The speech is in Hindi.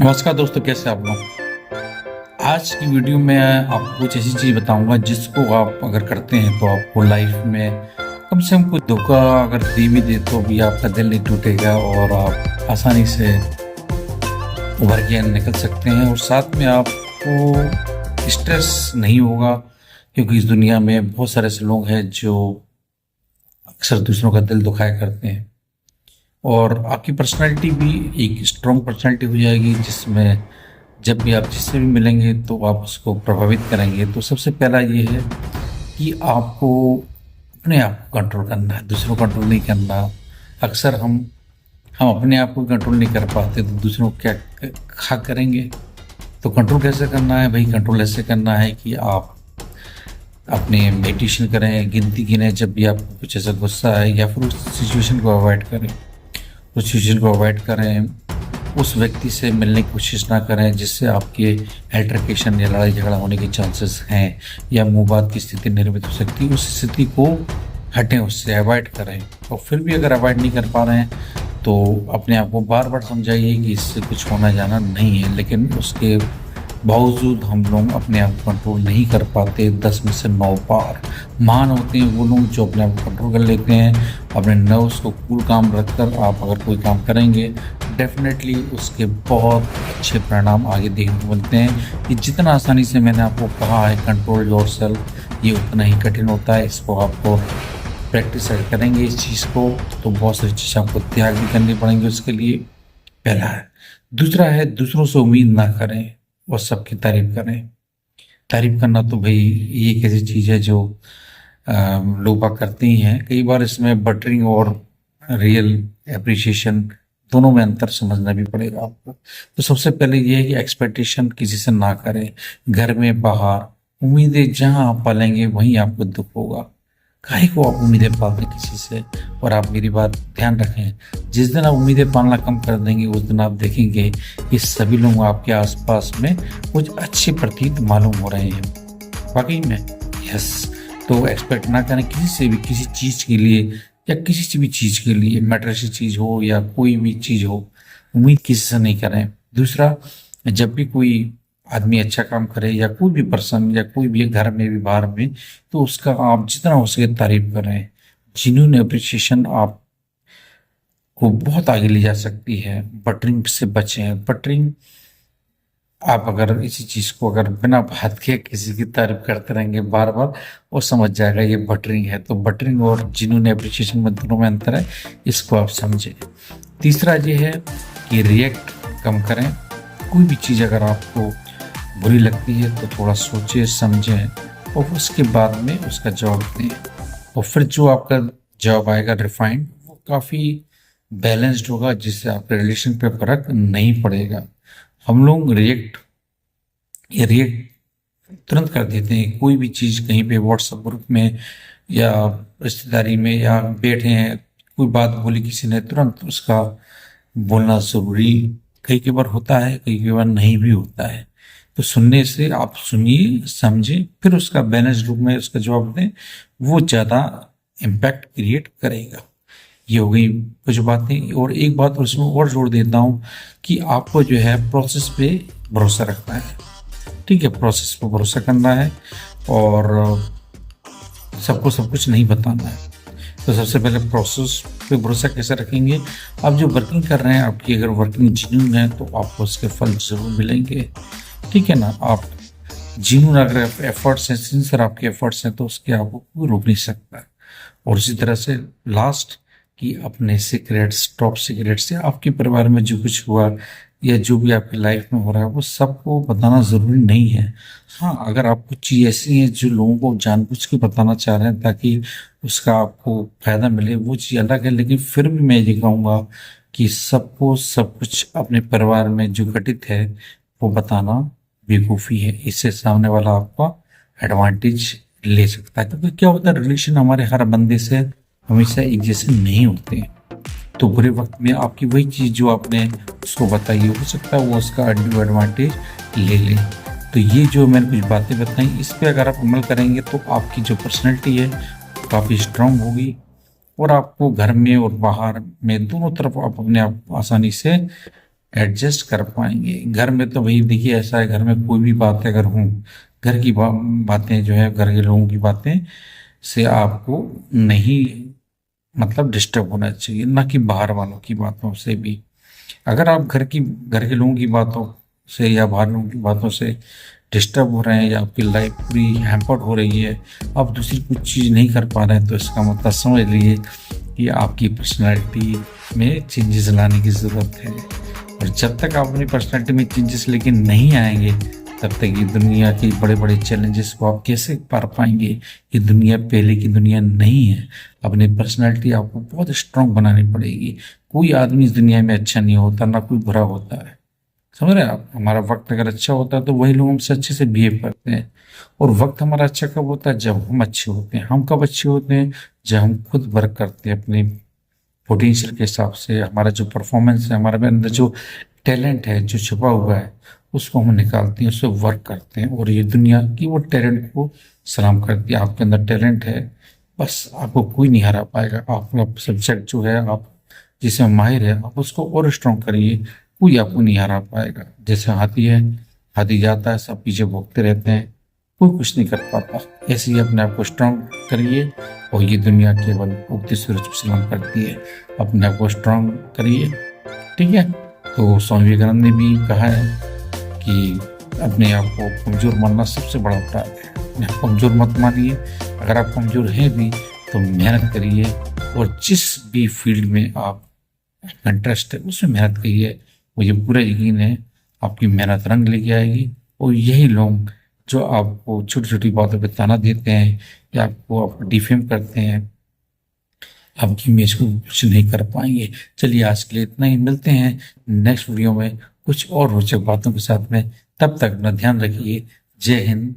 नमस्कार दोस्तों, कैसे आप लोग। आज की वीडियो में आपको कुछ ऐसी चीज़ बताऊंगा जिसको आप अगर करते हैं तो आपको लाइफ में कम से कम कुछ धोखा अगर दे भी दे तो भी आपका दिल नहीं टूटेगा और आप आसानी से उभर के निकल सकते हैं। और साथ में आपको स्ट्रेस नहीं होगा, क्योंकि इस दुनिया में बहुत सारे ऐसे लोग हैं जो अक्सर दूसरों का दिल दुखाया करते हैं। और आपकी पर्सनैलिटी भी एक स्ट्रॉन्ग पर्सनैलिटी हो जाएगी, जिसमें जब भी आप जिससे भी मिलेंगे तो आप उसको प्रभावित करेंगे। तो सबसे पहला ये है कि आपको अपने आप को कंट्रोल करना है, दूसरों को कंट्रोल नहीं करना। अक्सर हम अपने आप को कंट्रोल नहीं कर पाते तो दूसरों को क्या करेंगे। तो कंट्रोल कैसे करना है भाई? कंट्रोल ऐसे करना है कि आप अपने मेडिटेशन करें, गिनती गिने जब भी आपको कुछ ऐसा गुस्सा है, या फिर उस सिचुएशन को अवॉइड करें। उस सिचुएशन को अवॉइड करें, उस व्यक्ति से मिलने की कोशिश ना करें जिससे आपके अल्टरकेशन या लड़ाई झगड़ा होने के चांसेस हैं, या मुँह बात की स्थिति निर्मित हो सकती है। उस स्थिति को हटें, उससे अवॉइड करें। और फिर भी अगर अवॉइड नहीं कर पा रहे हैं तो अपने आप को बार बार समझाइए कि इससे कुछ होना जाना नहीं है। लेकिन उसके बावजूद हम लोग अपने आप को कंट्रोल नहीं कर पाते। 10 में से 9 बार महान होते हैं वो लोग जो अपने आप को कंट्रोल कर लेते हैं। अपने नर्व्स को कूल काम रखकर आप अगर कोई काम करेंगे, डेफिनेटली उसके बहुत अच्छे परिणाम आगे देखने को मिलते हैं। कि जितना आसानी से मैंने आपको कहा है कंट्रोल योरसेल्फ, ये उतना ही कठिन होता है। इसको आपको प्रैक्टिस करेंगे इस चीज़ को तो बहुत सारी चीज़ें आपको त्याग भी करनी पड़ेंगी उसके लिए। पहला है। दूसरा है, दूसरों से उम्मीद ना करें और सबकी तारीफ करें। तारीफ करना तो भाई ये एक ऐसी चीज़ है जो लोग बाग करते ही हैं। कई बार इसमें बटरिंग और रियल एप्रिसिएशन दोनों में अंतर समझना भी पड़ेगा आपको। तो सबसे पहले ये है कि एक्सपेक्टेशन किसी से ना करें। घर में बाहर उम्मीदें जहां आप पालेंगे वहीं आपको दुख होगा। काहे को आप उम्मीदें पालते किसी से। और आप मेरी बात ध्यान रखें, जिस दिन आप उम्मीदें पालना कम कर देंगे उस दिन आप देखेंगे कि सभी लोग आपके आसपास में कुछ अच्छे प्रतीत मालूम हो रहे हैं। वाकई में यस। तो एक्सपेक्ट ना करें किसी से भी, किसी चीज़ के लिए या किसी से भी चीज़ के लिए, मैटरसी चीज़ हो या कोई भी चीज़ हो, उम्मीद किसी से नहीं करें। दूसरा, जब भी कोई आदमी अच्छा काम करे या कोई भी पर्सन या कोई भी घर में भी बाहर में, तो उसका आप जितना हो सके तारीफ करें। जेन्युइन अप्रिसिएशन आप को बहुत आगे ले जा सकती है। बटरिंग से बचें। बटरिंग, आप अगर इसी चीज़ को अगर बिना बात के किसी की तारीफ करते रहेंगे बार बार, वो समझ जाएगा ये बटरिंग है। तो बटरिंग और जेन्युइन अप्रिसिएशन में दोनों में अंतर है, इसको आप समझें। तीसरा ये है कि रिएक्ट कम करें। कोई भी चीज़ अगर आपको बुरी लगती है तो थोड़ा सोचें समझें और उसके बाद में उसका जवाब दें। और फिर जो आपका जवाब आएगा रिफाइंड, वो काफ़ी बैलेंस्ड होगा, जिससे आपके रिलेशन पे फर्क नहीं पड़ेगा। हम लोग रिएक्ट तुरंत कर देते हैं। कोई भी चीज़ कहीं पे व्हाट्सएप ग्रुप में या रिश्तेदारी में या बैठे हैं, कोई बात बोली किसी ने, तुरंत उसका बोलना ज़रूरी कई बार होता है, कई बार नहीं भी होता है। तो सुनने से आप सुनिए, समझें, फिर उसका बैलेंस रूप में उसका जवाब दें, वो ज़्यादा इम्पैक्ट क्रिएट करेगा। ये हो गई कुछ बातें। और एक बात उसमें और जोड़ देता हूँ कि आपको जो है प्रोसेस पे भरोसा रखना है। ठीक है, प्रोसेस पे भरोसा करना है और सबको सब कुछ नहीं बताना है। तो सबसे पहले प्रोसेस पे भरोसा कैसे रखेंगे? आप जो वर्किंग कर रहे हैं, आपकी अगर वर्किंग जेन्युइन है तो आपको उसके फल जरूर मिलेंगे। ठीक है ना। आप जेन्युइन अगर एफर्ट्स हैं, सिंसियर आपके एफर्ट्स हैं, तो उसके आपको कोई रोक नहीं सकता। और इसी तरह से लास्ट, कि अपने सीक्रेट्स, टॉप सीक्रेट्स या आपके परिवार में जो कुछ हुआ या जो भी आपकी लाइफ में हो रहा है, वो सबको बताना ज़रूरी नहीं है। हाँ, अगर आप कुछ चीज़ ऐसी हैं जो लोगों को जानबूझ के बताना चाह रहे हैं ताकि उसका आपको फ़ायदा मिले, वो चीज़ अलग है। लेकिन फिर भी मैं ये कहूँगा कि सबको सब कुछ अपने परिवार में जो घटित है वो बताना बेवकूफ़ी है। इससे सामने वाला आपका एडवांटेज ले सकता है। क्योंकि क्या होता है, रिलेशन हमारे हर बंदे से हमेशा एक जैसे नहीं होते हैं। तो बुरे वक्त में आपकी वही चीज़ जो आपने उसको बताई, हो सकता है वो उसका एडवांटेज ले ले। तो ये जो मैंने कुछ बातें बताई, इस पर अगर आप अमल करेंगे तो आपकी जो पर्सनैलिटी है काफ़ी स्ट्रांग होगी और आपको घर में और बाहर में दोनों तरफ आप अपने आप आसानी से एडजस्ट कर पाएंगे। घर में तो भाई देखिए ऐसा है, घर में कोई भी बात अगर हो, घर की बातें जो है, घर के लोगों की बातें से आपको नहीं मतलब डिस्टर्ब होना चाहिए, ना कि बाहर वालों की बातों से भी। अगर आप घर के लोगों की बातों से या बाहर लोगों की बातों से डिस्टर्ब हो रहे हैं, या आपकी लाइफ पूरी हैम्पर्ड हो रही है, आप दूसरी कुछ चीज़ नहीं कर पा रहे हैं, तो इसका मतलब समझ लीजिए कि आपकी पर्सनैलिटी में चेंजेस लाने की ज़रूरत है। और जब तक आप अपनी पर्सनैलिटी में चेंजेस लेके नहीं आएंगे, तब तक ये दुनिया के बड़े बड़े चैलेंजेस को आप कैसे पार पाएंगे। ये दुनिया पहले की दुनिया नहीं है। अपनी पर्सनैलिटी आपको बहुत स्ट्रांग बनानी पड़ेगी। कोई आदमी इस दुनिया में अच्छा नहीं होता, ना कोई बुरा होता है, समझ रहे हैं आप। हमारा वक्त अगर अच्छा होता है तो वही लोग हमसे अच्छे से बिहेव करते हैं। और वक्त हमारा अच्छा कब होता है? जब हम अच्छे होते हैं। हम कब अच्छे होते हैं? जब हम खुद वर्क करते हैं अपने पोटेंशियल के हिसाब से। हमारा जो परफॉर्मेंस है, हमारे अंदर जो टैलेंट है जो छुपा हुआ है, उसको हम निकालते हैं, उससे वर्क करते हैं, और ये दुनिया की वो टैलेंट को सलाम करती है। आपके अंदर टैलेंट है, बस आपको कोई नहीं हरा पाएगा। आपका सब्जेक्ट जो है, आप जिसमें माहिर है, आप उसको और स्ट्रॉन्ग करिए, कोई आपको नहीं हरा पाएगा। जैसे हाथी है, हाथी जाता है, सब पीछे भोगते रहते हैं, कोई कुछ नहीं कर पाता। ऐसे ही अपने आप को स्ट्रांग करिए, और ये दुनिया केवल उगते सूरज को सलाम करती है। अपने आप को स्ट्रांग करिए, ठीक है। तो स्वामी विवेकानंद ने भी कहा है कि अपने आप को कमजोर मानना सबसे बड़ा अपराध है। अपने आप कमजोर मत मानिए। अगर आप कमजोर हैं भी तो मेहनत करिए, और जिस भी फील्ड में आप इंटरेस्ट है उसमें मेहनत करिए। मुझे पूरा यकीन है आपकी मेहनत रंग लेके आएगी। और यही लोग जो आपको छोटी छोटी बातों पे ताना देते हैं, या आपको डिफेम करते हैं, आपकी इमेज को कुछ नहीं कर पाएंगे। चलिए आज के लिए इतना ही, मिलते हैं नेक्स्ट वीडियो में कुछ और रोचक बातों के साथ में। तब तक अपना ध्यान रखिए। जय हिंद।